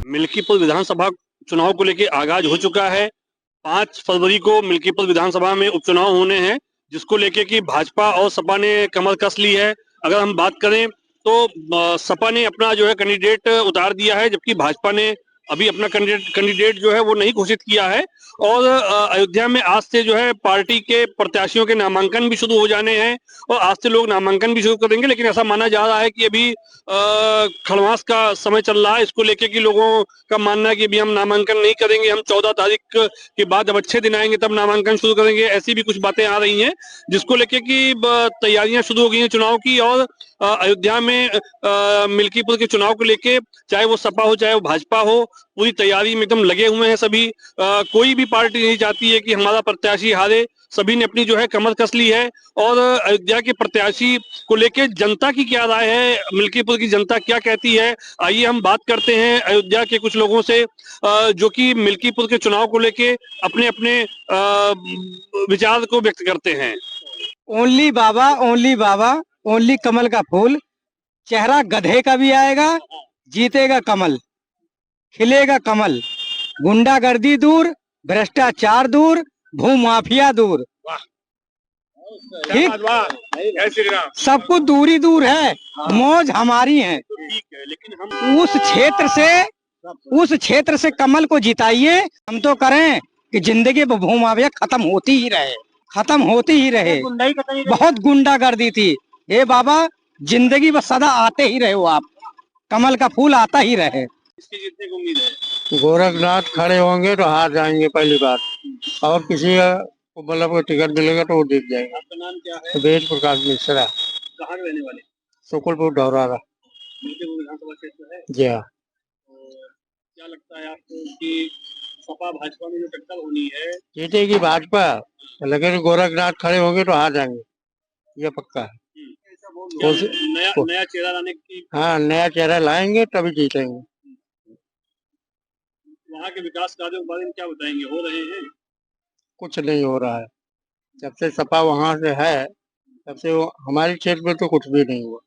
मिल्कीपुर विधानसभा चुनाव को लेकर आगाज हो चुका है। 5 फरवरी को मिल्कीपुर विधानसभा में उपचुनाव होने हैं, जिसको लेके कि भाजपा और सपा ने कमर कस ली है। अगर हम बात करें तो सपा ने अपना जो है कैंडिडेट उतार दिया है, जबकि भाजपा ने अभी अपना कैंडिडेट जो है वो नहीं घोषित किया है। और अयोध्या में आज से जो है पार्टी के प्रत्याशियों के नामांकन भी शुरू हो जाने हैं और आज से लोग नामांकन भी शुरू करेंगे। लेकिन ऐसा माना जा रहा है कि अभी खड़मास का समय चल रहा है, इसको लेके कि लोगों का मानना है कि अभी हम नामांकन नहीं करेंगे, हम 14 तारीख के बाद जब अच्छे दिन आएंगे तब नामांकन शुरू करेंगे। ऐसी भी कुछ बातें आ रही हैं, जिसको लेके कि तैयारियां शुरू हो गई हैं चुनाव की। और अयोध्या में मिल्कीपुर के चुनाव को लेके चाहे वो सपा हो चाहे वो भाजपा हो, पूरी तैयारी में एकदम लगे हुए हैं सभी। कोई भी पार्टी नहीं चाहती है कि हमारा प्रत्याशी हारे। सभी ने अपनी जो है कमर कस ली है। और अयोध्या के प्रत्याशी को लेके जनता की क्या राय है, मिल्कीपुर की जनता क्या कहती है, आइए हम बात करते हैं अयोध्या के कुछ लोगों से जो कि मिल्कीपुर के चुनाव को लेके अपने अपने विचार को व्यक्त करते हैं। ओनली बाबा, ओनली कमल का फूल। चेहरा गधे का भी आएगा, जीतेगा कमल, खिलेगा कमल। गुंडागर्दी दूर, भ्रष्टाचार दूर, भूमाफिया दूर। ठीक, सब कुछ दूरी दूर है। मौज हमारी है। लेकिन हम उस क्षेत्र से कमल को जिताइए। हम तो करें कि जिंदगी भूमाफिया खत्म होती ही रहे। बहुत गुंडागर्दी थी। हे बाबा, जिंदगी बस सदा आते ही रहे हो आप, कमल का फूल आता ही रहे। इसकी जीतने की उम्मीद है। गोरखनाथ खड़े होंगे तो हार जाएंगे पहली बार, और किसी को मतलब को टिकट मिलेगा तो वो जीत जाएगा। आपका नाम क्या है? वेद प्रकाश मिश्रा। कहाँ के रहने वाले? सुकुलपुर ढौरारा। मिल्कीपुर विधानसभा क्षेत्र है। जी हाँ। क्या लगता है आपको कि सपा भाजपा में जो टक्कर होनी है? जीतेगी भाजपा, लेकिन गोरखनाथ खड़े होंगे तो हार जाएंगे, ये पक्का है। नया चेहरा लाने की। हाँ, नया चेहरा लाएंगे तभी जीतेंगे। वहाँ के विकास कार्यों के बारे में क्या बताएंगे, हो रहे हैं? कुछ नहीं हो रहा है। जब से सपा वहाँ से है तब से वो हमारे क्षेत्र में तो कुछ भी नहीं हुआ।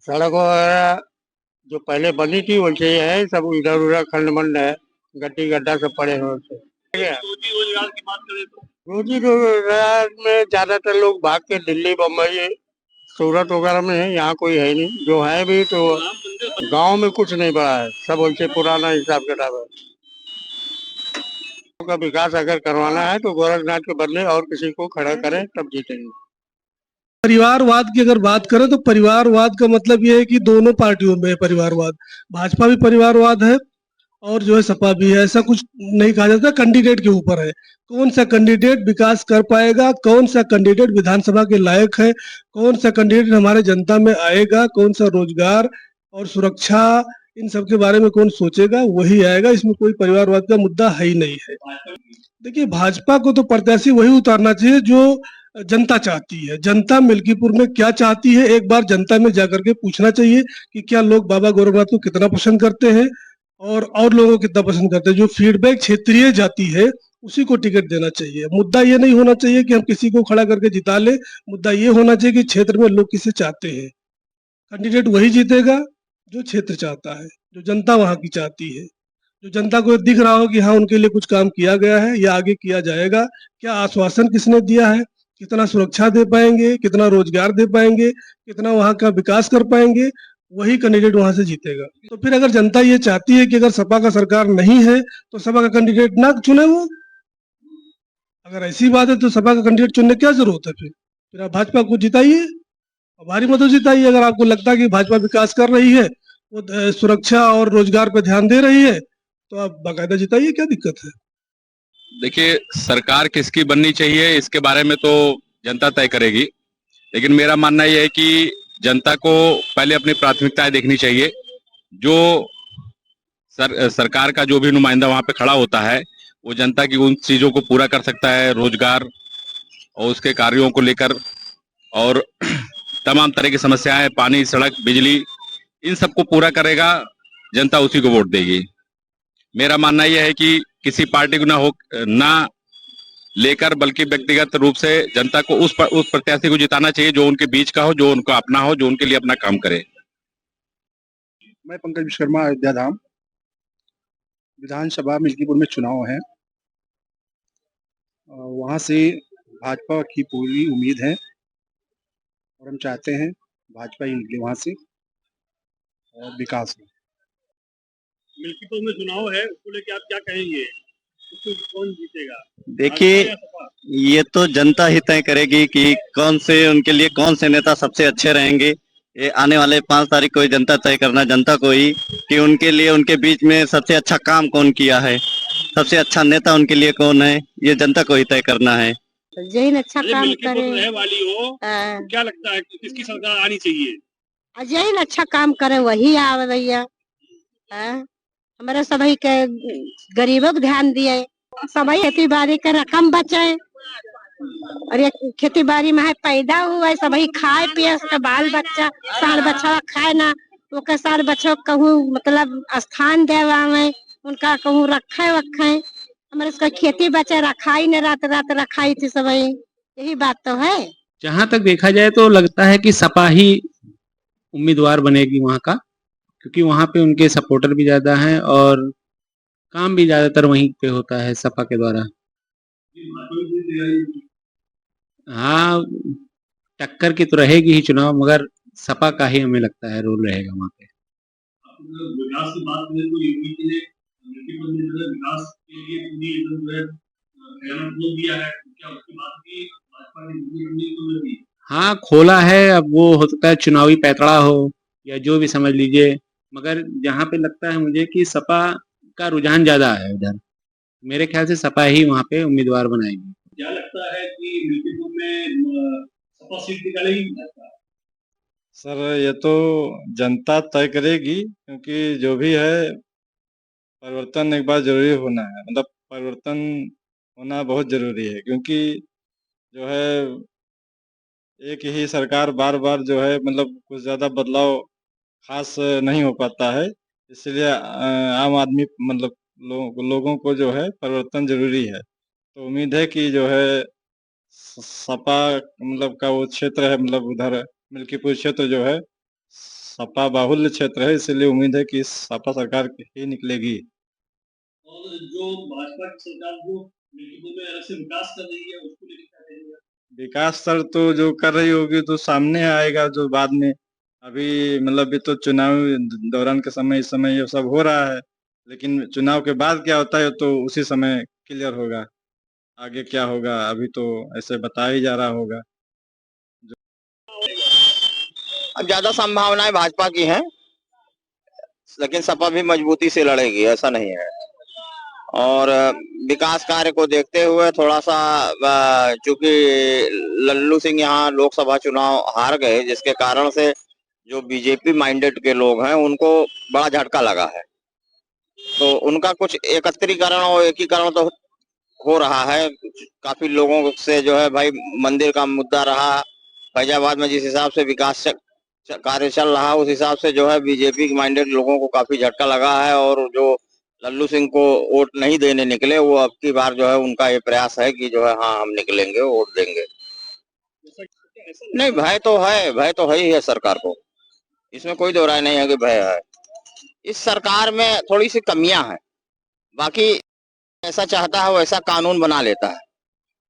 सड़क वगैरह जो पहले बनी थी वैसे ही है, सब इधर उधर खंड मंड है, गड्डी गड्ढा सब पड़े हैं। रोजी रोजगार की बात करें तो रोजी रोजगार में ज्यादातर लोग भाग के दिल्ली, बम्बई, सूरत वगैरह में है। यहाँ कोई है नहीं, जो है भी तो गांव में कुछ नहीं बढ़ा है, सब वैसे पुराना हिसाब किताब है। का विकास अगर करवाना है तो गोरखनाथ के बदले और किसी को खड़ा करें तब जीतेंगे। परिवारवाद की अगर बात करें तो परिवारवाद का मतलब ये है कि दोनों पार्टियों में परिवारवाद, भाजपा भी परिवारवाद है और जो है सपा भी है। ऐसा कुछ नहीं कहा जाता, कैंडिडेट के ऊपर है। कौन सा कैंडिडेट विकास कर पाएगा, कौन सा कैंडिडेट विधानसभा के लायक है, कौन सा कैंडिडेट हमारे जनता में आएगा, कौन सा रोजगार और सुरक्षा इन सब के बारे में कौन सोचेगा, वही आएगा। इसमें कोई परिवारवाद का मुद्दा है ही नहीं है। देखिए, भाजपा को तो प्रत्याशी वही उतारना चाहिए जो जनता चाहती है। जनता मिल्कीपुर में क्या चाहती है, एक बार जनता में जाकर के पूछना चाहिए कि क्या लोग बाबा गोरखनाथ को कितना पसंद करते हैं और लोगों को कितना पसंद करते हैं। जो फीडबैक क्षेत्रीय जाती है उसी को टिकट देना चाहिए। मुद्दा ये नहीं होना चाहिए कि हम किसी को खड़ा करके जिता ले। मुद्दा ये होना चाहिए कि क्षेत्र में लोग किसे चाहते हैं। कैंडिडेट वही जीतेगा जो क्षेत्र चाहता है, जो जनता वहां की चाहती है, जो जनता को दिख रहा हो कि हाँ उनके लिए कुछ काम किया गया है या आगे किया जाएगा। क्या आश्वासन किसने दिया है, कितना सुरक्षा दे पाएंगे, कितना रोजगार दे पाएंगे, कितना वहां का विकास कर पाएंगे, वही कैंडिडेट वहां से जीतेगा। तो फिर अगर जनता ये चाहती है कि अगर सपा का सरकार नहीं है तो सपा का कैंडिडेट ना चुने वो। अगर ऐसी बात है तो सपा का कैंडिडेट चुनने क्या जरूरत है? फिर आप भाजपा को जिताइए, भारी मतों जिताइए। अगर आपको लगता है कि भाजपा विकास कर रही है, वो सुरक्षा और रोजगार पर ध्यान दे रही है, तो आप बाकायदा जिताइए, क्या दिक्कत है? देखिए, सरकार किसकी बननी चाहिए इसके बारे में तो जनता तय करेगी, लेकिन मेरा मानना यह है कि जनता को पहले अपनी प्राथमिकताएं देखनी चाहिए। जो सरकार का जो भी नुमाइंदा वहां पे खड़ा होता है वो जनता की उन चीजों को पूरा कर सकता है, रोजगार और उसके कार्यों को लेकर, और तमाम तरह की समस्याएं, पानी, सड़क, बिजली, इन सबको पूरा करेगा, जनता उसी को वोट देगी। मेरा मानना यह है कि किसी पार्टी को ना लेकर बल्कि व्यक्तिगत रूप से जनता को उस प्रत्याशी को जिताना चाहिए जो उनके बीच का हो, जो उनका अपना हो, जो उनके लिए अपना काम करे। मैं पंकज विश्वकर्मा, अयोध्या धाम। विधानसभा मिल्कीपुर में चुनाव है। वहाँ से भाजपा की पूरी उम्मीद है और हम चाहते हैं भाजपा ही निकले वहाँ से और विकास हो। मिल्कीपुर में चुनाव है, उसको लेके आप क्या कहेंगे? उसको कौन जीतेगा? देखिए, भाजपा या सपा? ये तो जनता ही तय करेगी कि कौन से उनके लिए कौन से नेता सबसे अच्छे रहेंगे। ये आने वाले 5 तारीख को ही जनता तय करना, जनता को ही, कि उनके लिए उनके बीच में सबसे अच्छा काम कौन किया है, सबसे अच्छा नेता उनके लिए कौन है, ये जनता को ही तय करना है। जैन अच्छा अरे काम मिल्कीपुर करे। रहे वाली हो, तो क्या लगता है कि किसकी सरकार आनी चाहिए? जैन अच्छा काम करे वही आवे भैया। हमारे सभी के गरीबों को ध्यान दिए, सभी खेती बाड़ी के रकम बचे और ये खेती बाड़ी में है पैदा हुआ है, सभी खाए पिए, उसका बाल बच्चा साल बच्चा खाए ना, तो के साल बच्चों को कहूँ मतलब स्थान देवावे, उनका कहूँ रखे वखे। हमारे उसका खेती बचे रखाई ने रात रात रखाई थी सभी, यही बात तो है। जहां तक देखा जाए तो लगता है कि सपा ही उम्मीदवार बनेगी वहां का, क्योंकि वहां पे उनके सपोर्टर भी ज्यादा हैं और काम भी ज्यादातर वहीं पे होता है सपा के द्वारा। हाँ, टक्कर की तो रहेगी ही चुनाव, मगर सपा का ही हमें लगता है रोल रहेगा वहां पे। विकास की बात करें तो यूपी के मिल्कीपुर में जो है विकास के लिए पूरी एकदम जो है बोल दिया है, क्या उसकी बात की भाजपा ने तो नहीं? हाँ, खोला है। अब वो हो सकता है चुनावी पैतरा हो या जो भी समझ लीजिए, मगर जहाँ पे लगता है मुझे कि सपा का रुझान ज्यादा है उधर, मेरे ख्याल से सपा ही वहाँ पे उम्मीदवार बनाएगी। क्या लगता है कि मिल्कीपुर में सपा सीट निकालेगी? सर, ये तो जनता तय करेगी, क्योंकि जो भी है परिवर्तन एक बार जरूरी होना है। मतलब परिवर्तन होना बहुत जरूरी है, क्योंकि जो है एक ही सरकार बार बार जो है मतलब कुछ ज्यादा बदलाव खास नहीं हो पाता है। इसलिए आम आदमी मतलब लोगों को जो है परिवर्तन जरूरी है। तो उम्मीद है कि जो है सपा मतलब का वो क्षेत्र है, मतलब उधर मिल्कीपुर क्षेत्र जो है सपा बाहुल्य क्षेत्र है, इसलिए उम्मीद है कि सपा सरकार ही निकलेगी। और जो भाजपा की सरकार जो मिल्कीपुर में अलग से विकास कर रही है, उसको लेकर क्या कहेंगे? विकास सर तो जो कर रही होगी तो सामने आएगा, जो बाद में अभी मतलब ये तो चुनाव दौरान के समय इस समय ये सब हो रहा है, लेकिन चुनाव के बाद क्या होता है तो उसी समय क्लियर होगा। आगे क्या होगा अभी तो ऐसे बताया ही जा रहा होगा। अब ज्यादा संभावनाएं भाजपा की हैं, लेकिन सपा भी मजबूती से लड़ेगी, ऐसा नहीं है। और विकास कार्य को देखते हुए थोड़ा सा, चूंकि लल्लू सिंह यहाँ लोकसभा चुनाव हार गए, जिसके कारण से जो बीजेपी माइंडेड के लोग हैं उनको बड़ा झटका लगा है, तो उनका कुछ एकत्रीकरण और एकीकरण तो हो रहा है। काफी लोगों से जो है भाई मंदिर का मुद्दा रहा, फैजाबाद में जिस हिसाब से विकास कार्य चल रहा, उस हिसाब से जो है बीजेपी माइंडेड लोगों को काफी झटका लगा है। और जो लल्लू सिंह को वोट नहीं देने निकले, वो अब की बार जो है उनका ये प्रयास है कि जो है हाँ हम निकलेंगे, वोट देंगे। नहीं, भय तो है ही है सरकार को, इसमें कोई दो राय नहीं है कि भय है। इस सरकार में थोड़ी सी कमियां हैं, बाकी ऐसा चाहता है वैसा कानून बना लेता है।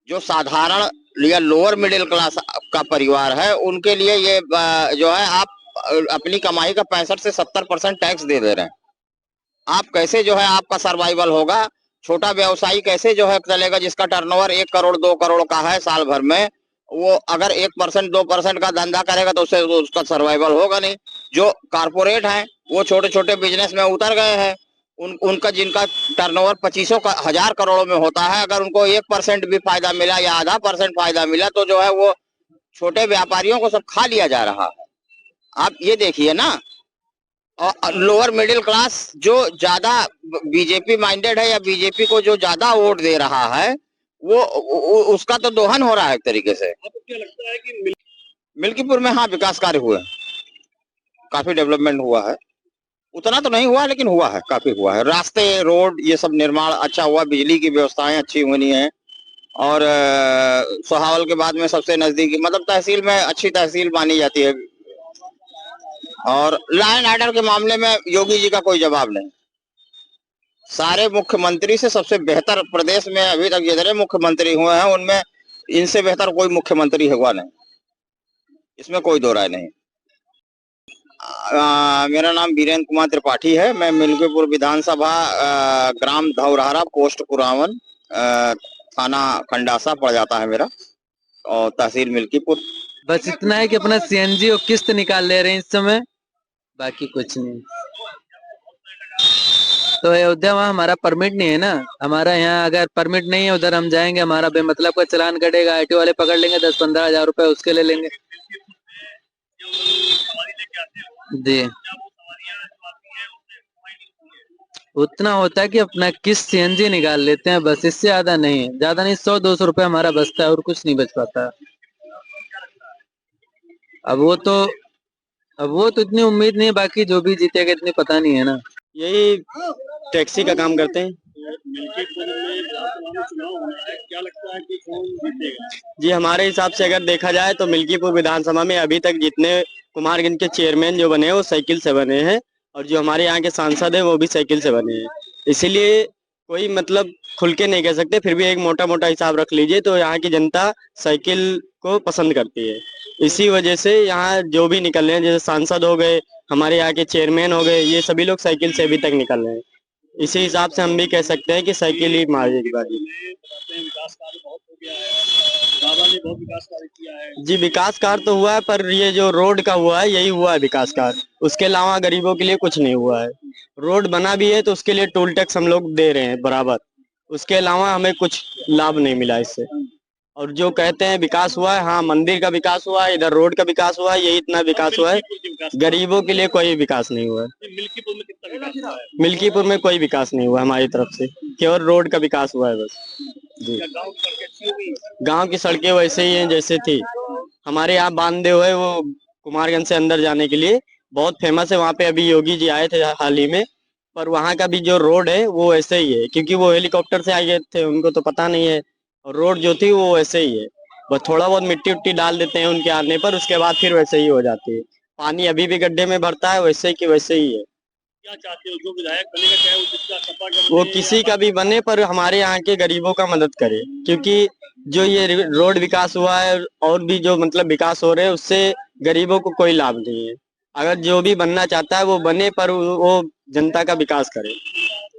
जो साधारण या लोअर मिडिल क्लास का परिवार है उनके लिए ये जो है, आप अपनी कमाई का 65 से 70% टैक्स दे दे रहे हैं। आप कैसे जो है आपका सर्वाइवल होगा? छोटा व्यवसायी कैसे जो है चलेगा? जिसका टर्नओवर 1 करोड़ 2 करोड़ का है साल भर में, वो अगर 1% 2% का धंधा करेगा तो उससे उसका सर्वाइवल होगा नहीं। जो कारपोरेट हैं वो छोटे छोटे बिजनेस में उतर गए हैं, उनका जिनका टर्नओवर 2500 का 1000 करोड़ों में होता है, अगर उनको 1% भी फायदा मिला या आधा % फायदा मिला तो जो है वो छोटे व्यापारियों को सब खा लिया जा रहा है। आप ये देखिए ना, और लोअर मिडिल क्लास जो ज्यादा बीजेपी माइंडेड है या बीजेपी को जो ज्यादा वोट दे रहा है, वो उसका तो दोहन हो रहा है एक तरीके से। आपको क्या लगता है कि मिल्कीपुर में हाँ विकास कार्य हुए, काफी डेवलपमेंट हुआ है। उतना तो नहीं हुआ लेकिन हुआ है, काफी हुआ है। रास्ते, रोड, ये सब निर्माण अच्छा हुआ, बिजली की व्यवस्थाएं अच्छी हुई है। और सोहावल के बाद में सबसे नजदीकी मतलब तहसील में अच्छी तहसील मानी जाती है। और लॉ एंड ऑर्डर के मामले में योगी जी का कोई जवाब नहीं। सारे मुख्यमंत्री से सबसे बेहतर प्रदेश में अभी तक जितने मुख्यमंत्री हुए हैं उनमें इनसे बेहतर कोई मुख्यमंत्री हुआ नहीं, इसमें कोई दो राय नहीं। मेरा नाम वीरेंद्र कुमार त्रिपाठी है। मैं मिल्कीपुर विधानसभा ग्राम धौरहरा पोस्ट कुरावन थाना खंडासा पड़ जाता है मेरा, और तहसील मिल्कीपुर। बस इतना है कि अपना सीएनजी और किस्त निकाल ले रहे हैं इस समय, बाकी कुछ नहीं। तो अयोध्या वहाँ हमारा परमिट नहीं है ना, हमारा यहाँ अगर परमिट नहीं है उधर हम जाएंगे, हमारा बेमतलब का चालान कटेगा, आईटी वाले पकड़ लेंगे, 10-15 हजार रुपए उसके ले लेंगे। जी उतना होता है कि अपना किस्त सीएनजी निकाल लेते हैं, बस इससे ज्यादा नहीं, 100-200 रुपए हमारा बचता है और कुछ नहीं बच पाता। अब वो तो इतनी उम्मीद नहीं है, बाकी जो भी जीतेगा इतनी पता नहीं है ना। यही टैक्सी का काम करते हैं। क्या लगता है कि कौन जीतेगा? जी हमारे हिसाब से अगर देखा जाए तो मिल्कीपुर विधानसभा में अभी तक जितने कुमारगंज के चेयरमैन जो बने हैं वो साइकिल से बने हैं, और जो हमारे यहाँ के सांसद हैं वो भी साइकिल से बने हैं। इसीलिए कोई मतलब खुल के नहीं कह सकते, फिर भी एक मोटा मोटा हिसाब रख लीजिए तो यहाँ की जनता साइकिल को पसंद करती है। इसी वजह से यहाँ जो भी निकल रहे हैं, जैसे सांसद हो गए, हमारे यहाँ के चेयरमैन हो गए, ये सभी लोग साइकिल से अभी तक निकल रहे हैं। इसी हिसाब से हम भी कह सकते हैं कि साइकिल ही मारेगी बाजी। विकास कार्य बहुत हो गया है, बाबा ने बहुत विकास कार्य किया है। जी विकास कार्य तो हुआ है, पर ये जो रोड का हुआ है यही हुआ है विकास कार्य, उसके अलावा गरीबों के लिए कुछ नहीं हुआ है। रोड बना भी है तो उसके लिए टोल टैक्स हम लोग दे रहे हैं बराबर, उसके अलावा हमें कुछ लाभ नहीं मिला इससे। और जो कहते हैं विकास हुआ है, हाँ मंदिर का विकास हुआ है, इधर रोड का विकास हुआ है, यही इतना विकास हुआ है। गरीबों के लिए कोई विकास नहीं हुआ है। मिल्कीपुर में कितना विकास हुआ है? मिल्कीपुर में कोई विकास नहीं हुआ हमारी तरफ से, केवल रोड का विकास हुआ है बस। जी गांव की सड़कें वैसे ही हैं जैसे थी। हमारे यहाँ बांधे हुए वो कुमारगंज से अंदर जाने के लिए बहुत फेमस है, वहाँ पे अभी योगी जी आए थे हाल ही में, पर वहाँ का भी जो रोड है वो ऐसे ही है, क्योंकि वो हेलीकॉप्टर से आए थे, उनको तो पता नहीं है। और रोड जो थी वो वैसे ही है, बस थोड़ा बहुत मिट्टी उट्टी डाल देते हैं उनके आने पर, उसके बाद फिर वैसे ही हो जाती है। पानी अभी भी गड्ढे में भरता है वैसे की वैसे ही है। क्या चाहते हो, जो विधायक बनेगा चाहे वो जिसका सपा का वो बने किसी का भी बने, पर हमारे यहाँ के गरीबों का मदद करे, क्योंकि जो ये रोड विकास हुआ है और भी जो मतलब विकास हो रहे हैं उससे गरीबों को कोई लाभ नहीं है। अगर जो भी बनना चाहता है वो बने, पर वो जनता का विकास करे,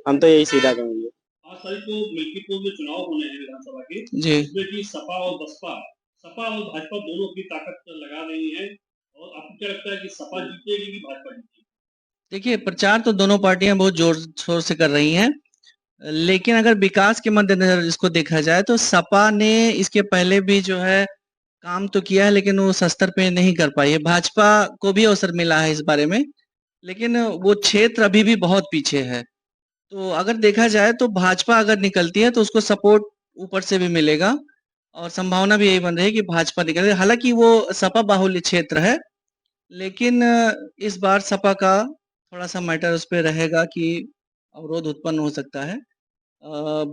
हम तो यही सीधा कहेंगे। 5 तारीख को मिल्कीपुर में चुनाव होने हैं विधानसभा के, जी जिसमें कि सपा और भाजपा दोनों की ताकत लगा रही है, और आपको क्या लगता है कि सपा जीतेगी कि भाजपा जीतेगी? देखिए, प्रचार तो दोनों पार्टियां बहुत जोर शोर से कर रही हैं, लेकिन अगर विकास के मद्देनजर इसको देखा जाए तो सपा ने इसके पहले भी जो है काम तो किया है, लेकिन वो स्तर पे नहीं कर पाई है। भाजपा को भी अवसर मिला है इस बारे में, लेकिन वो क्षेत्र अभी भी बहुत पीछे है। तो अगर देखा जाए तो भाजपा अगर निकलती है तो उसको सपोर्ट ऊपर से भी मिलेगा, और संभावना भी यही बन रही है कि भाजपा निकले। हालांकि वो सपा बाहुल्य क्षेत्र है, लेकिन इस बार सपा का थोड़ा सा मैटर उस पर रहेगा कि अवरोध उत्पन्न हो सकता है।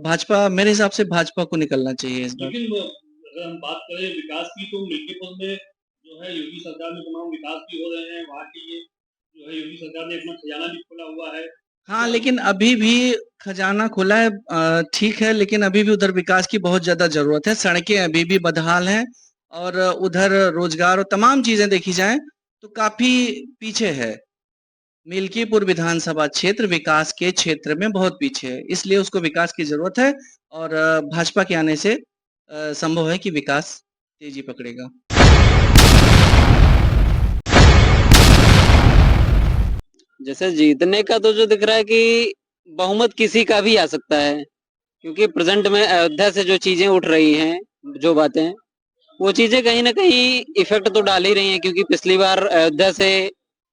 भाजपा, मेरे हिसाब से भाजपा को निकलना चाहिए इस बार। लेकिन अगर हम बात करें विकास की, तो मिल्कीपुर में जो है योगी सरकार में तमाम विकास भी हो रहे हैं, वहाँ की जो है योगी सरकार ने अपना खजाना भी खोला हुआ है। हाँ, लेकिन अभी भी खजाना खुला है, ठीक है, लेकिन अभी भी उधर विकास की बहुत ज्यादा जरूरत है। सड़कें अभी भी बदहाल हैं, और उधर रोजगार और तमाम चीजें देखी जाएं तो काफी पीछे है। मिल्कीपुर विधानसभा क्षेत्र विकास के क्षेत्र में बहुत पीछे है, इसलिए उसको विकास की जरूरत है, और भाजपा के आने से संभव है कि विकास तेजी पकड़ेगा। जैसे जीतने का तो जो दिख रहा है कि बहुमत किसी का भी आ सकता है, क्योंकि प्रेजेंट में अयोध्या से जो चीजें उठ रही हैं, जो बातें, वो चीजें कहीं ना कहीं इफेक्ट तो डाल ही रही हैं, क्योंकि पिछली बार अयोध्या से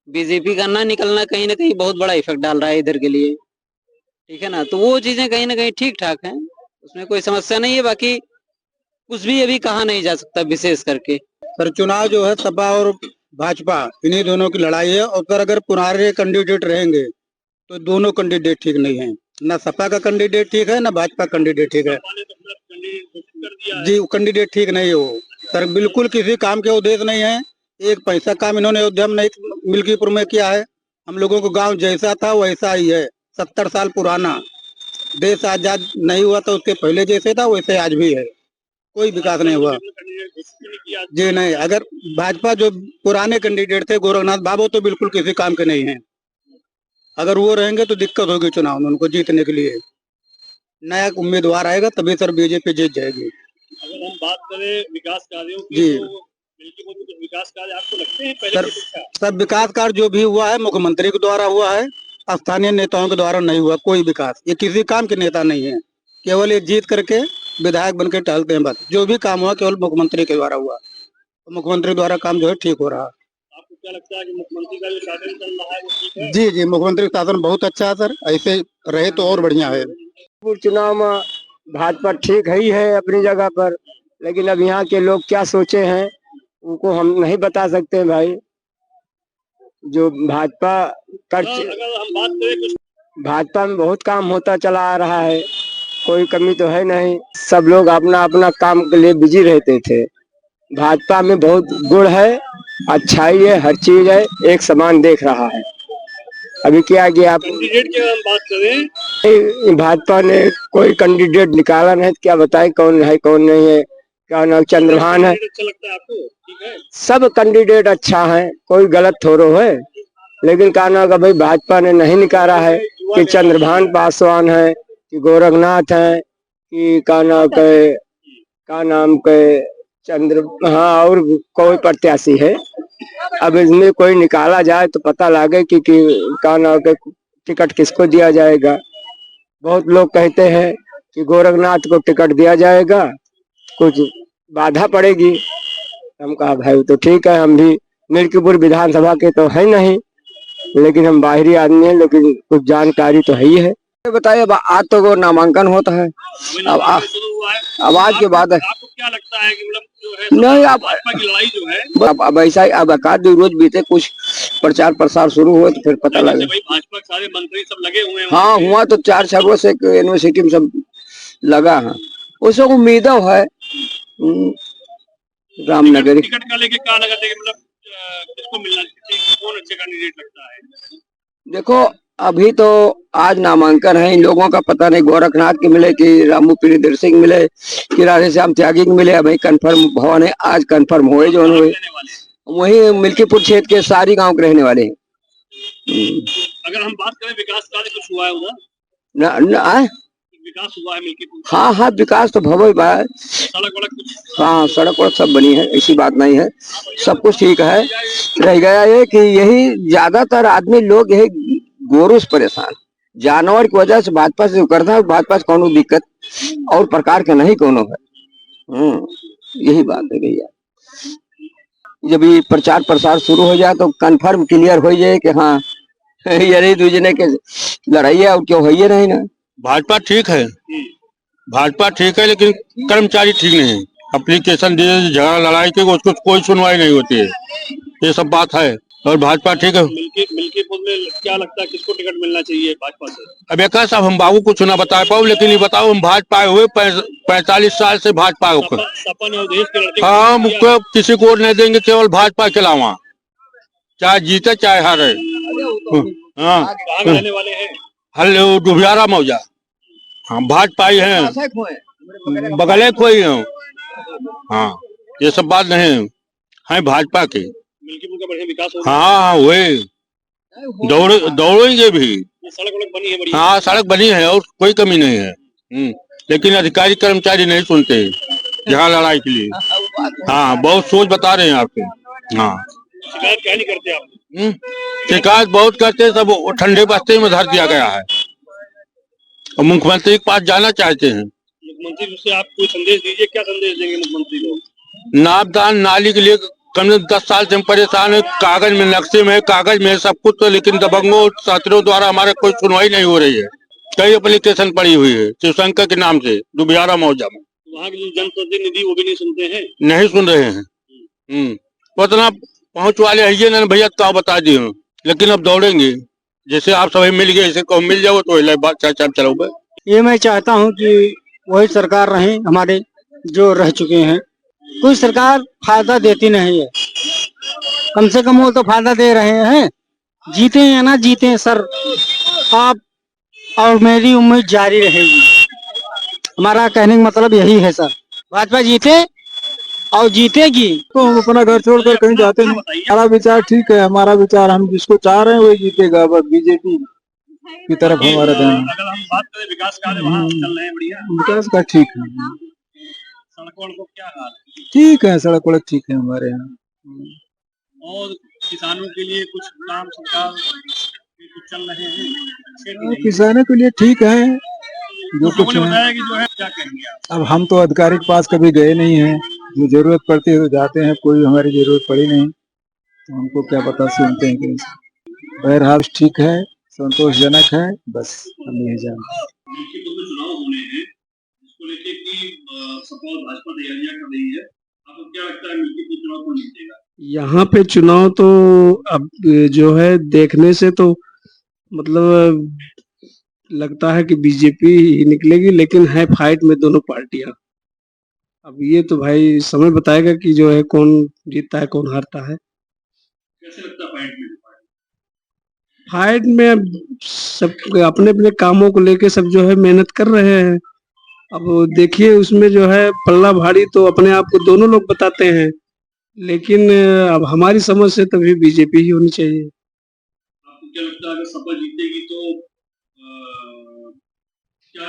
बीजेपी का ना निकलना कहीं ना कहीं बहुत बड़ा इफेक्ट डाल रहा है इधर के लिए, ठीक है ना। तो वो चीजें कहीं ना कहीं ठीक ठाक हैं, उसमें कोई समस्या नहीं है। बाकी कुछ भी अभी कहा नहीं जा सकता विशेष करके। पर चुनाव जो है सपा और भाजपा इन्हीं दोनों की लड़ाई है, और पर अगर पुराने कैंडिडेट रहेंगे तो दोनों कैंडिडेट ठीक नहीं है, ना सपा का कैंडिडेट ठीक है ना भाजपा कैंडिडेट ठीक है। जी कैंडिडेट ठीक नहीं है वो सर, बिल्कुल किसी काम के उद्देश्य नहीं है, एक पैसा काम इन्होंने अयोध्या में नहीं मिल्कीपुर में किया है। हम लोगों को गांव जैसा था वैसा ही है, 70 साल पुराना। देश आजाद नहीं हुआ तो उसके पहले जैसे था वैसे आज भी है, कोई विकास नहीं हुआ जी नहीं। अगर भाजपा जो पुराने कैंडिडेट थे गोरखनाथ बाबू तो बिल्कुल किसी काम के नहीं है। अगर वो रहेंगे तो दिक्कत होगी चुनाव में उनको जीतने के लिए। नया उम्मीदवार आएगा तभी सर बीजेपी जीत जाएगी। अगर हम बात करें विकास कार्यों की जी। तो मिल्कीपुर में कुछ विकास कार्य आपको लगते हैं पहले सर की अपेक्षा? सब विकास कार्य जो भी हुआ है मुख्यमंत्री के द्वारा हुआ है, स्थानीय नेताओं के द्वारा नहीं हुआ कोई विकास। ये किसी काम के नेता नहीं है, केवल ये जीत करके विधायक बन के टहलते हैं बस। जो भी काम हुआ केवल मुख्यमंत्री के द्वारा हुआ, तो मुख्यमंत्री द्वारा काम जो है ठीक हो रहा। आपको क्या लगता है कि मुख्यमंत्री का जो शासन चल रहा है वो ठीक है? जी जी, मुख्यमंत्री का शासन बहुत अच्छा है सर, ऐसे रहे तो और बढ़िया है। चुनाव में भाजपा ठीक ही है अपनी जगह पर, लेकिन अब यहाँ के लोग क्या सोचे हैं उनको हम नहीं बता सकते हैं भाई। जो भाजपा कर अगर हम बात करें कुछ भाजपा में बहुत काम होता चला आ रहा है, कोई कमी तो है नहीं। सब लोग अपना अपना काम के लिए बिजी रहते थे। भाजपा में बहुत गुण है, अच्छाई है, हर चीज है, एक समान देख रहा है। अभी क्या गया आप कैंडिडेट की अगर हम बात करें, भाजपा ने कोई कैंडिडेट निकाला नहीं, क्या बताए कौन है कौन नहीं है। क्या नाम चंद्रभान है, अच्छा लगता है आपको? ठीक है, सब कैंडिडेट अच्छा है, कोई गलत थोड़ो है। लेकिन क्या नाम का भाई भाजपा ने नहीं निकाला है कि चंद्रभान पासवान है कि गोरखनाथ है कि क्या नाम के चंद्र, हाँ और कोई प्रत्याशी है। अब इसमें कोई निकाला जाए तो पता लगे कि क्या नाम के टिकट किसको दिया जाएगा। बहुत लोग कहते हैं कि गोरखनाथ को टिकट दिया जाएगा, कुछ बाधा पड़ेगी। हम कहा भाई तो ठीक है, हम भी मिल्कीपुर विधानसभा के तो है नहीं, लेकिन हम बाहरी आदमी हैं, लेकिन कुछ जानकारी तो है ही है। बताइए अब आज तो वो नामांकन होता है, अब आज के बाद है। आपको क्या लगता है कि मतलब जो है नहीं अब भाजपा की लड़ाई जो है अब ऐसा ही अब एकाध दो रोज बीते, कुछ प्रचार प्रसार शुरू हुए तो फिर पता लगे। भाई भाजपा के सारे मंत्री सब लगे हुए हैं हाँ हुआ तो 4 शहरों से यूनिवर्सिटी में सब लगा है, उसको उम्मीद है। रामनगरी टिकट का लेके क्या लगा था कि मतलब किसको मिलना चाहिए, कौन अच्छे कैंडिडेट लगता है? देखो अभी तो आज नामांकन है, इन लोगों का पता नहीं गोरखनाथ के मिले कि रामू प्रियदर्शी सिंह मिले कि राधेश्याम त्यागी के मिले। अभी कंफर्म भवन है, आज कंफर्म हुए जो हुए। वही मिल्कीपुर क्षेत्र के सारी गांव के रहने वाले हैं। अगर हम बात करें विकास कार्य कुछ हुआ है उधर? विकास हुआ है मिल्कीपुर? हाँ हाँ विकास तो भवन है, सड़क वड़क कुछ? हाँ सड़क वड़क सब बनी है, ऐसी बात नहीं है, सब कुछ ठीक है। रह गया ये कि यही ज्यादातर आदमी लोग यही गोरू से परेशान, जानवर की वजह से भाजपा से करता है। भाजपा से कोनो दिक्कत और प्रकार के नहीं कोनो है। यही बात है भैया। जब ये प्रचार प्रसार शुरू हो जाए तो कंफर्म क्लियर हो जाए कि हाँ ये दूसरे के लड़ाई है और क्यों है नहीं ना। भाजपा ठीक है, भाजपा ठीक है, लेकिन कर्मचारी ठीक नहीं है। एप्लीकेशन दिए झगड़ा लड़ाई के उसको कोई सुनवाई नहीं होती है, ये सब बात है। और भाजपा ठीक है। मिल्कीपुर में क्या लगता है किसको टिकट मिलना चाहिए भाजपा से? अब एक साहब हम बाबू कुछ ना बता पाओ, लेकिन ये बताओ हम भाजपा हुए 45 साल से भाजपा को हाँ मुझको किसी को नहीं देंगे, केवल भाजपा के अलावा, चाहे जीते चाहे हारे। हाँ रहने वाले हैं हल्ले डुबियारा मौजा, हाँ भाजपा ही है, बगले कोई है। हाँ ये सब बात नहीं है भाजपा की। मिल्कीपुर का बढ़िया विकास हो, हाँ वही दौड़ेंगे भी। सड़क वड़क बनी है बढ़िया? हाँ सड़क बनी है और कोई कमी नहीं है। लेकिन अधिकारी कर्मचारी नहीं सुनते यहाँ लड़ाई के लिए। हाँ बहुत सोच बता रहे हैं आपको। हाँ शिकायत क्या नहीं करते आप? शिकायत बहुत करते हैं, सब ठंडे बस्ते में धर दिया गया है और मुख्यमंत्री के पास जाना चाहते हैं। मुख्यमंत्री से आप कोई संदेश दीजिए, क्या संदेश देंगे मुख्यमंत्री को? नापदान नाली के लिए कम से कम 10 साल से हम परेशान है, कागज में नक्शे में कागज में सब कुछ तो, लेकिन दबंगों छात्रों द्वारा हमारे कोई सुनवाई नहीं हो रही है। कई एप्लीकेशन पड़ी हुई है शिवशंकर के नाम से दुबियारा मौजा में। वहाँ की जनप्रतिनिधि वो भी नहीं सुनते हैं, नहीं सुन रहे हैं। उतना पहुँच वाले है ना भैया, तो बता दिए, लेकिन अब दौड़ेंगे। जैसे आप सभी मिल गए, ऐसे को मिल जाओ तो बात चर्चा चलो। ये मैं चाहता हूँ कि वही सरकार रहे हमारे जो रह चुके हैं, कोई सरकार फायदा देती नहीं है। कम से कम वो तो फायदा दे रहे हैं। जीते या ना जीते सर, आप और मेरी उम्मीद जारी रहेगी। हमारा कहने का मतलब यही है सर, भाजपा जीते और जीतेगी। तो हम अपना घर छोड़कर कहीं जाते नहीं। हमारा विचार ठीक है, हमारा विचार हम जिसको चाह रहे हैं वही जीतेगा। बस बीजेपी की तरफ हमारा ध्यान। अगर हम बात करें विकास कार्य वहाँ चल रहे हैं बढ़िया, विकास का ठीक है, सड़कों को क्या हाल है, ठीक है, सड़क वड़क ठीक है हमारे यहाँ। और किसानों के लिए कुछ काम सरकार के कुछ चल रहे हैं अच्छे कि नहीं? किसानों के लिए ठीक है जो लोगों कुछ ने है। बताया कि जो है क्या कहेंगे आप? अब हम तो अधिकारी के पास कभी गए नहीं हैं, जो जरूरत पड़ती है तो जाते हैं, कोई हमारी जरूरत पड़ी नहीं तो हमको क्या पता, सुनते हैं कहीं से। बहरहाल ठीक है, संतोषजनक है, बस हम यही जानते हैं। मिल्कीपुर में चुनाव होने हैं, इसको लेके कि सपा और भाजपा तैयारियां कर रही है, आपको क्या लगता है मिल्कीपुर चुनाव कौन जीतेगा? यहाँ पे चुनाव तो अब जो है देखने से तो मतलब लगता है कि बीजेपी ही निकलेगी, लेकिन है फाइट में दोनों पार्टियां। अब ये तो भाई समय बताएगा कि जो है कौन जीतता है कौन हारता है। कैसे लगता है फाइट में? फाइट में अब सब अपने अपने कामों को लेके सब जो है मेहनत कर रहे हैं। अब देखिए उसमें जो है पल्ला भारी तो अपने आप को दोनों लोग बताते हैं, लेकिन अब हमारी समझ से तभी बीजेपी ही होनी चाहिए। आपको क्या लगता है अगर सपा जीतेगी तो क्या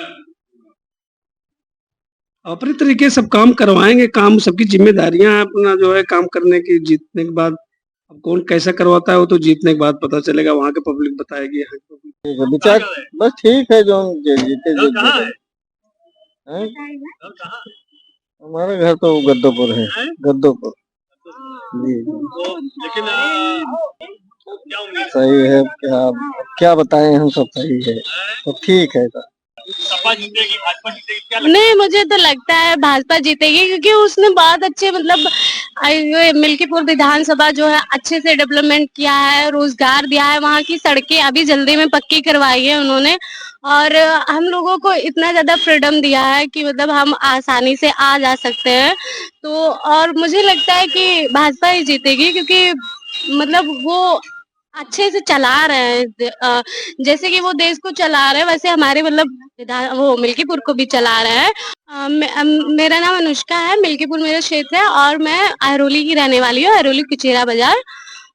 अपने तरीके से सब काम करवाएंगे, काम सबकी जिम्मेदारियां हैं अपना जो है काम करने की। जीतने के बाद अब कौन कैसा करवाता है वो तो जीतने के बाद पता चलेगा, वहां के पब्लिक बताएगी। यहाँ की पब्लिक विचार बस ठीक है, जो जीते घर कहाँ है? हैं? घर कहाँ? हमारा घर तो गद्दोपुर है, गद्दोपुर जी। तो लेकिन क्या उम्मीद सही है, क्या बताएं, हम सब सही है तो ठीक है। सपा जीतेगी भाजपा जीतेगी क्या लगता नहीं, मुझे तो लगता है भाजपा जीतेगी, क्योंकि उसने बहुत अच्छे मतलब मिल्कीपुर विधानसभा जो है अच्छे से डेवलपमेंट किया है, रोजगार दिया है, वहाँ की सड़कें अभी जल्दी में पक्की करवाई है उन्होंने, और हम लोगों को इतना ज्यादा फ्रीडम दिया है कि मतलब हम आसानी से आ जा सकते हैं। तो और मुझे लगता है कि भाजपा ही जीतेगी, क्योंकि मतलब वो अच्छे से चला रहे हैं, जैसे कि वो देश को चला रहे हैं वैसे हमारे मतलब वो मिल्कीपुर को भी चला रहे हैं। मेरा नाम अनुष्का है, मिल्कीपुर मेरा क्षेत्र है और मैं अहरोली की रहने वाली हूँ, अहरोली कुचेरा बाजार।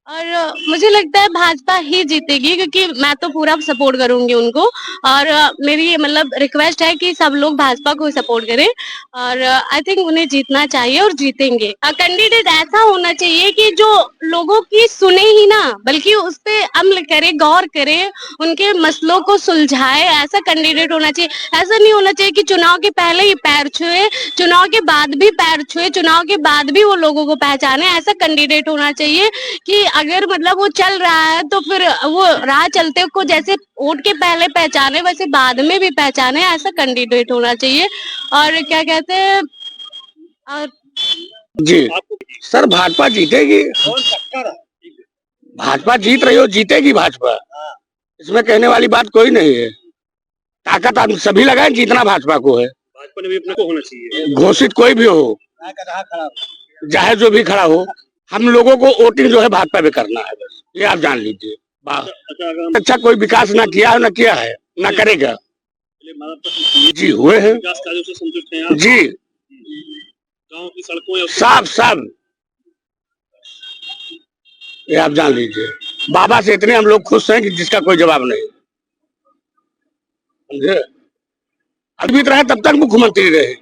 और मुझे लगता है भाजपा ही जीतेगी, क्योंकि मैं तो पूरा सपोर्ट करूंगी उनको, और मेरी मतलब रिक्वेस्ट है कि सब लोग भाजपा को सपोर्ट करें, और आई थिंक उन्हें जीतना चाहिए और जीतेंगे। कैंडिडेट ऐसा होना चाहिए कि जो लोगों की सुने ही ना, बल्कि उस पे अमल करे, गौर करे, उनके मसलों को सुलझाए, ऐसा कैंडिडेट होना चाहिए। ऐसा नहीं होना चाहिए कि चुनाव के पहले ही पैर छुए, चुनाव के बाद भी पैर छुए, चुनाव के बाद भी वो लोगों को पहचाने। ऐसा कैंडिडेट होना चाहिए कि अगर मतलब वो चल रहा है तो फिर वो राह चलते को जैसे वोट के पहले पहचाने वैसे बाद में भी पहचाने, ऐसा कैंडिडेट होना चाहिए। और क्या कहते हैं और जी सर, भाजपा जीतेगी, भाजपा जीत रही हो, जीतेगी भाजपा, इसमें कहने वाली बात कोई नहीं है। ताकत हम सभी लगाए, जीतना भाजपा को है। भाजपा ने भी अपने को होना चाहिए, घोषित कोई भी हो, चाहे जो भी खड़ा हो, हम लोगों को वोटिंग जो है भाजपा पे करना है, बस ये आप जान लीजिए। अच्छा कोई विकास ना किया है, ना किया है, ना करेगा। जी हुए हैं, विकास कार्यों से संतुष्ट हैं आप? जी गांव की सड़कों या सब ये आप जान लीजिए। बाबा से इतने हम लोग खुश हैं कि जिसका कोई जवाब नहीं, समझे। अभी रहे तब तक मुख्यमंत्री रहे,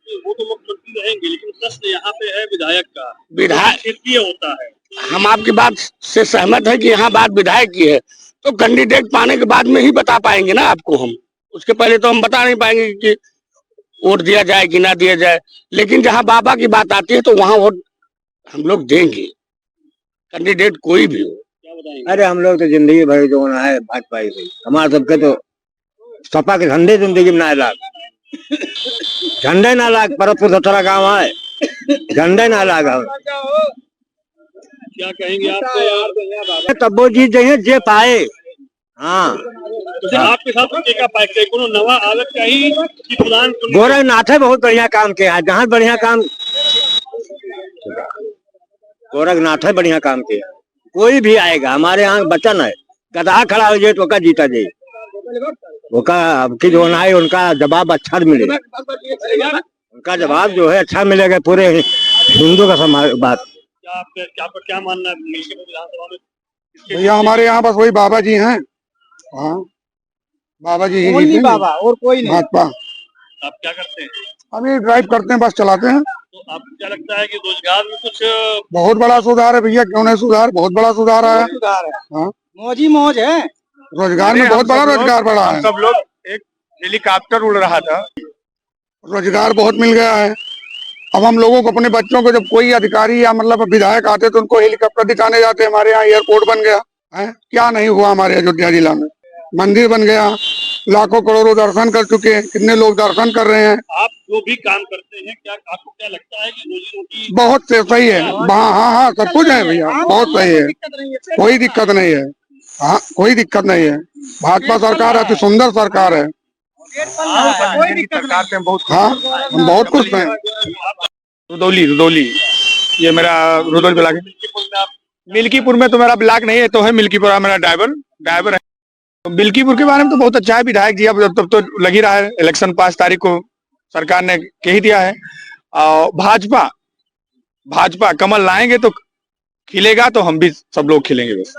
वो तो मुख्यमंत्री रहेंगे, लेकिन प्रश्न यहाँ पे है विधायक का। विधायक क्षेत्रीय होता है। हम आपकी बात से सहमत है कि यहाँ बात विधायक की है, तो कैंडिडेट पाने के बाद में ही बता पाएंगे ना आपको हम, उसके पहले तो हम बता नहीं पाएंगे कि वोट दिया जाए कि ना दिया जाए। लेकिन जहाँ बाबा की बात आती है तो वहाँ वोट हम लोग देंगे, कैंडिडेट कोई भी हो। अरे हम लोग तो जिंदगी भर जो होना है भाजपा ही भाई, हमारे सबके तो सपा के झंडे जिंदगी में ना लाग, झंडे ना लाग, परतपुर सत्रह गाँव है, झंडे ना लागा। क्या कहेंगे आप? तब वो जीत जाइए जे पाए। हाँ तो आपके साथ का पाइक कोनो नवा आवक चाहिए कि प्रधान गोरखनाथ है, बहुत बढ़िया काम किया है, जहाँ बढ़िया काम गोरखनाथ है बढ़िया काम किया। कोई भी आएगा हमारे यहाँ वचन है, गधा खड़ा हो जाए तो का जीता जाए, उनका की जो है उनका जवाब अच्छा मिलेगा, उनका जवाब जो है अच्छा मिलेगा पूरे हिंदू का समाज बात। क्या मानना है मिल्कीपुर विधानसभा में? भैया हमारे यहाँ बस वही बाबा जी हैं। हाँ बाबा जी ही जीतेंगे। बाबा और कोई नहीं। भाजपा। आप क्या करते हैं? हम ये ड्राइव करते हैं, बस चलाते हैं। तो आपको क्या लगता है कि रोजगार में कुछ बहुत बड़ा सुधार है भैया, क्यों नहीं सुधार, बहुत बड़ा सुधार आया। हाँ मौज ही मौज है। रोजगार में बहुत बड़ा रोजगार बढ़ा है। सब लोग एक हेलीकॉप्टर उड़ रहा था, रोजगार बहुत मिल गया है। अब हम लोगों को अपने बच्चों को जब कोई अधिकारी या मतलब विधायक आते तो उनको हेलीकॉप्टर दिखाने जाते। हमारे यहाँ एयरपोर्ट बन गया है, क्या नहीं हुआ हमारे अयोध्या जिला में। मंदिर बन गया, लाखों करोड़ों दर्शन कर चुके हैं, कितने लोग दर्शन कर रहे हैं। आप जो भी काम करते हैं, क्या आपको क्या लगता है कि रोजी रोटी बहुत सही है। हाँ सब कुछ है भैया, बहुत सही है, कोई दिक्कत नहीं है। हाँ कोई दिक्कत नहीं है। भाजपा सरकार अति सुंदर सरकार है। कोई दिक्कत नहीं। हाँ हम बहुत खुश हैं। रुदौली ये मेरा रुदौली ब्लॉक है। मिल्कीपुर में तो मेरा ब्लॉक नहीं है, तो है मिल्कीपुर मेरा ड्राइवर है। तो मिल्कीपुर के बारे में तो बहुत अच्छा है। विधायक जी अब तब तो लग ही रहा है, इलेक्शन 5 तारीख को सरकार ने कह ही दिया है। और भाजपा कमल लाएंगे तो खिलेगा, तो हम भी सब लोग खिलेंगे। बस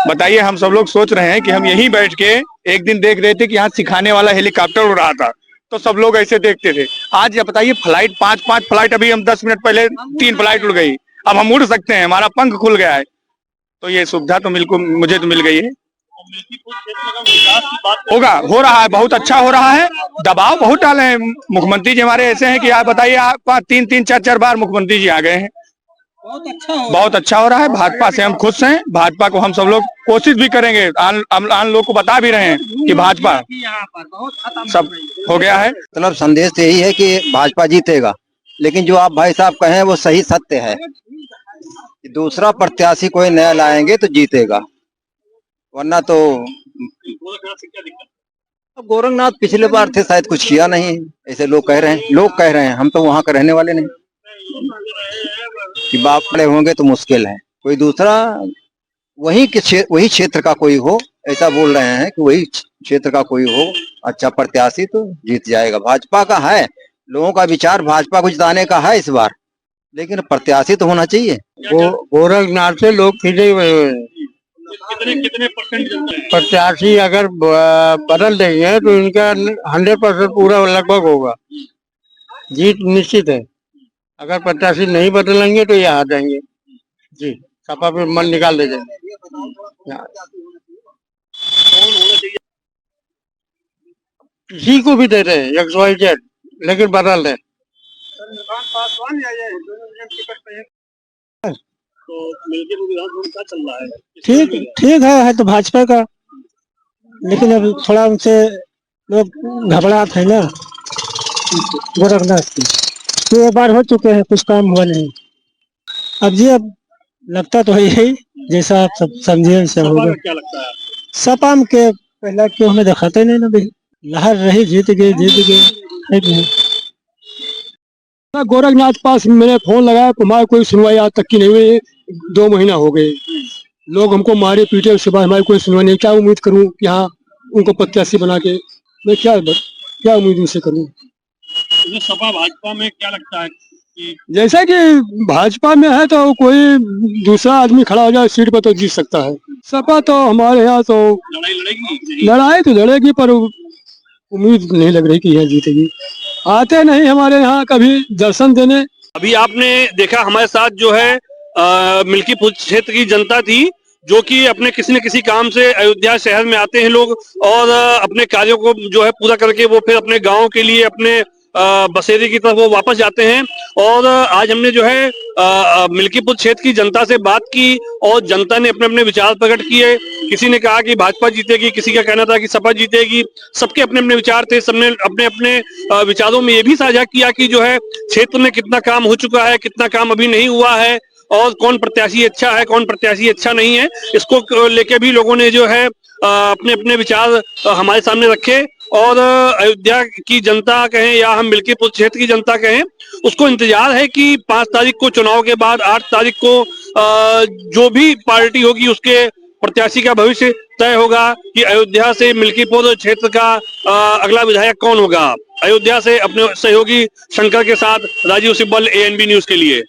बताइए, हम सब लोग सोच रहे हैं कि हम यहीं बैठ के एक दिन देख रहे थे कि यहाँ सिखाने वाला हेलीकॉप्टर उड़ रहा था, तो सब लोग ऐसे देखते थे। आज ये बताइए फ्लाइट 5 फ्लाइट, अभी हम 10 मिनट पहले 3 फ्लाइट उड़ गई, अब हम उड़ सकते हैं, हमारा पंख खुल गया है। तो ये सुविधा तो मुझे तो मिल गई है। होगा, हो रहा है, बहुत अच्छा हो रहा है। दबाव बहुत डाले हैं मुख्यमंत्री जी हमारे, ऐसे हैं कि आप बताइए, आप 3-3, 4-4 बार मुख्यमंत्री जी आ गए हैं। बहुत अच्छा हो रहा है। भाजपा से हम खुश हैं। भाजपा को हम सब लोग कोशिश भी करेंगे, आन लोग को बता भी रहे हैं कि भाजपा सब हो गया है। मतलब संदेश यही है कि भाजपा जीतेगा, लेकिन जो आप भाई साहब कहें वो सही सत्य है। दूसरा प्रत्याशी कोई नया लाएंगे तो जीतेगा, वरना तो गोरखनाथ पिछले बार थे, शायद कुछ किया नहीं, ऐसे लोग कह रहे हैं। हम तो वहाँ का रहने वाले नहीं कि बाप खड़े होंगे तो मुश्किल है। कोई दूसरा वही क्षेत्र का कोई हो, ऐसा बोल रहे हैं कि वही क्षेत्र का कोई हो अच्छा प्रत्याशी तो जीत जाएगा। भाजपा का है, लोगों का विचार भाजपा को जिताने का है इस बार, लेकिन प्रत्याशी तो होना चाहिए। गोरखनाथ से लोग खिले हुए हैं। कितने % प्रत्याशी अगर बदल देंगे तो इनका 100% पूरा लगभग होगा, जीत निश्चित है। अगर प्रत्याशी नहीं बदलेंगे तो ये आ जाएंगे जी, सपा पे मन निकाल दे जाएंगे। किसी को भी दे रहे हैं XYZ, लेकिन बदल रहे। तो मिल्कीपुर विधानसभा में क्या चल रहा है? ठीक है तो भाजपा का, लेकिन अब थोड़ा उनसे लोग घबराहट है ना गोरखनाथ की। तो एक बार हो चुके हैं, कुछ काम हुआ नहीं। अब लगता तो है यही, जैसा आप सब समझिए सब होगा। क्या लगता है? सपा के पहला क्यों हमें दिखाते नहीं ना भाई, लहर रही, जीत गए है कि नहीं। गोरखनाथ पास मैंने फोन लगाया, हमारी कोई सुनवाई आज तक की नहीं हुई। 2 महीना हो गए, लोग हमको मारे पीटे, उसके बाद हमारी कोई सुनवाई नहीं। क्या उम्मीद करूं कि यहाँ उनको प्रत्याशी बना के मैं क्या उम्मीद उनसे करूं। सपा भाजपा में क्या लगता है कि जैसा कि भाजपा में है तो कोई दूसरा आदमी खड़ा हो जाए सीट पर तो जीत सकता है। सपा तो हमारे यहाँ तो लड़ाई तो लड़ेगी, पर उम्मीद नहीं लग रही कि यह जीतेगी। आते नहीं हमारे यहाँ कभी दर्शन देने। अभी आपने देखा हमारे साथ जो है मिल्कीपुर क्षेत्र की जनता थी, जो कि अपने किसी न किसी काम से अयोध्या शहर में आते हैं लोग, और अपने कार्यों को जो है पूरा करके वो फिर अपने गांव के लिए, अपने बसेरे की तरफ वो वापस जाते हैं। और आज हमने जो है मिल्कीपुर क्षेत्र की जनता से बात की, और जनता ने अपने अपने विचार प्रकट किए। किसी ने कहा कि भाजपा जीतेगी, किसी का कहना था कि सपा जीतेगी। सबके अपने अपने विचार थे। सबने अपने अपने विचारों में ये भी साझा किया कि जो है क्षेत्र में कितना काम हो चुका है, कितना काम अभी नहीं हुआ है, और कौन प्रत्याशी अच्छा है, कौन प्रत्याशी अच्छा नहीं है। इसको लेके भी लोगों ने जो है अपने अपने विचार हमारे सामने रखे, और अयोध्या की जनता कहें या हम मिल्कीपुर क्षेत्र की जनता कहें, उसको इंतजार है कि 5 तारीख को चुनाव के बाद 8 तारीख को जो भी पार्टी होगी उसके प्रत्याशी का भविष्य तय होगा कि अयोध्या से मिल्कीपुर क्षेत्र का अगला विधायक कौन होगा। अयोध्या से अपने सहयोगी शंकर के साथ राजीव सिब्बल, ANB न्यूज के लिए।